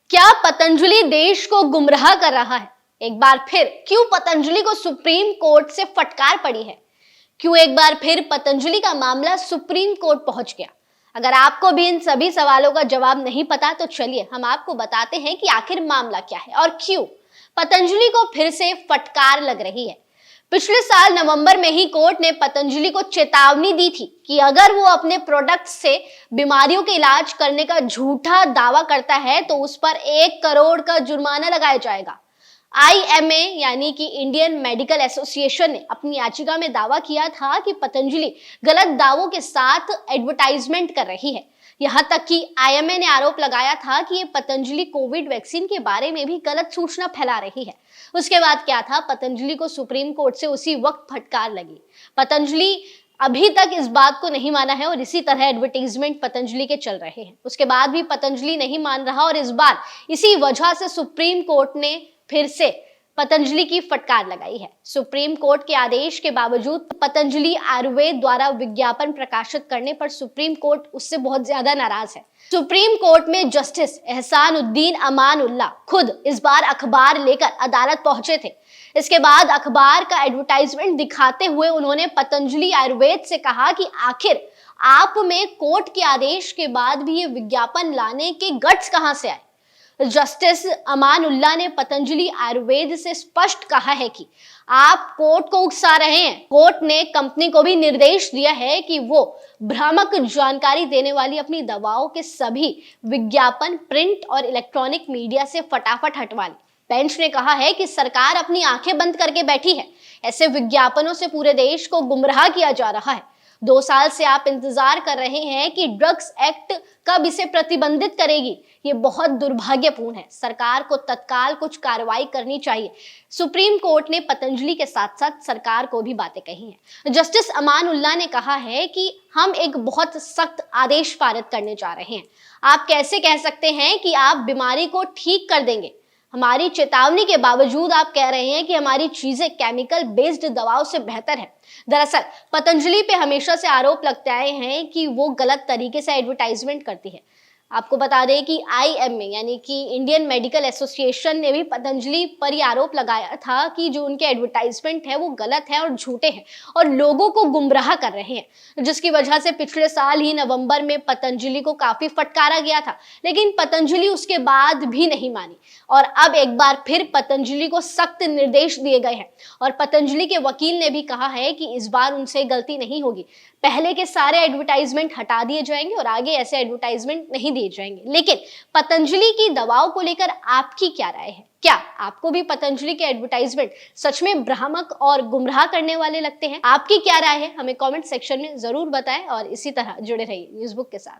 क्या पतंजलि देश को गुमराह कर रहा है? एक बार फिर क्यों पतंजलि को सुप्रीम कोर्ट से फटकार पड़ी है? क्यों एक बार फिर पतंजलि का मामला सुप्रीम कोर्ट पहुंच गया? अगर आपको भी इन सभी सवालों का जवाब नहीं पता तो चलिए हम आपको बताते हैं कि आखिर मामला क्या है और क्यों पतंजलि को फिर से फटकार लग रही है। पिछले साल नवंबर में ही कोर्ट ने पतंजलि को चेतावनी दी थी कि अगर वो अपने प्रोडक्ट से बीमारियों के इलाज करने का झूठा दावा करता है तो उस पर 1 करोड़ का जुर्माना लगाया जाएगा। आईएमए यानी कि इंडियन मेडिकल एसोसिएशन ने अपनी याचिका में दावा किया था कि पतंजलि गलत दावों के साथ एडवर्टाइजमेंट कर रही है। यहां तक कि आईएमए ने आरोप लगाया था कि ये पतंजलि कोविड वैक्सीन के बारे में भी गलत सूचना फैला रही है। उसके बाद क्या था, पतंजलि को सुप्रीम कोर्ट से उसी वक्त फटकार लगी। पतंजलि अभी तक इस बात को नहीं माना है और इसी तरह एडवर्टाइजमेंट पतंजलि के चल रहे हैं। उसके बाद भी पतंजलि नहीं मान रहा और इस बार इसी वजह से सुप्रीम कोर्ट ने फिर से पतंजलि की फटकार लगाई है। सुप्रीम कोर्ट के आदेश के बावजूद पतंजलि आयुर्वेद द्वारा विज्ञापन प्रकाशित करने पर सुप्रीम कोर्ट उससे बहुत ज्यादा नाराज है। सुप्रीम कोर्ट में जस्टिस एहसानुद्दीन अमानुल्लाह खुद इस बार अखबार लेकर अदालत पहुंचे थे। इसके बाद अखबार का एडवर्टाइजमेंट दिखाते हुए उन्होंने पतंजलि आयुर्वेद से कहा कि आखिर आप में कोर्ट के आदेश के बाद भी ये विज्ञापन लाने के गट्स कहां से आए। जस्टिस अमानुल्लाह ने पतंजलि आयुर्वेद से स्पष्ट कहा है कि आप कोर्ट को उकसा रहे हैं। कोर्ट ने कंपनी को भी निर्देश दिया है कि वो भ्रामक जानकारी देने वाली अपनी दवाओं के सभी विज्ञापन प्रिंट और इलेक्ट्रॉनिक मीडिया से फटाफट हटवा ले। बेंच ने कहा है कि सरकार अपनी आंखें बंद करके बैठी है। ऐसे विज्ञापनों से पूरे देश को गुमराह किया जा रहा है। 2 साल से आप इंतजार कर रहे हैं कि ड्रग्स एक्ट कब इसे प्रतिबंधित करेगी। ये बहुत दुर्भाग्यपूर्ण है। सरकार को तत्काल कुछ कार्रवाई करनी चाहिए। सुप्रीम कोर्ट ने पतंजलि के साथ साथ सरकार को भी बातें कही हैं। जस्टिस अमानुल्लाह ने कहा है कि हम एक बहुत सख्त आदेश पारित करने जा रहे हैं। आप कैसे कह सकते हैं कि आप बीमारी को ठीक कर देंगे? हमारी चेतावनी के बावजूद आप कह रहे हैं कि हमारी चीजें केमिकल बेस्ड दवाओं से बेहतर है। दरअसल पतंजलि पे हमेशा से आरोप लगते आए हैं कि वो गलत तरीके से एडवर्टाइजमेंट करती है। आपको बता दें कि आईएमए यानी कि इंडियन मेडिकल एसोसिएशन ने भी पतंजलि पर यह आरोप लगाया था कि जो उनके एडवर्टाइजमेंट है वो गलत है और झूठे हैं और लोगों को गुमराह कर रहे हैं, जिसकी वजह से पिछले साल ही नवंबर में पतंजलि को काफी फटकारा गया था। लेकिन पतंजलि उसके बाद भी नहीं मानी और अब एक बार फिर पतंजलि को सख्त निर्देश दिए गए हैं और पतंजलि के वकील ने भी कहा है कि इस बार उनसे गलती नहीं होगी। पहले के सारे एडवर्टाइजमेंट हटा दिए जाएंगे और आगे ऐसे एडवर्टाइजमेंट नहीं दिए जाएंगे। लेकिन पतंजलि की दवाओं को लेकर आपकी क्या राय है? क्या आपको भी पतंजलि के एडवर्टाइजमेंट सच में भ्रामक और गुमराह करने वाले लगते हैं? आपकी क्या राय है? हमें कमेंट सेक्शन में जरूर बताएं और इसी तरह जुड़े रहिए न्यूज़बुक के साथ।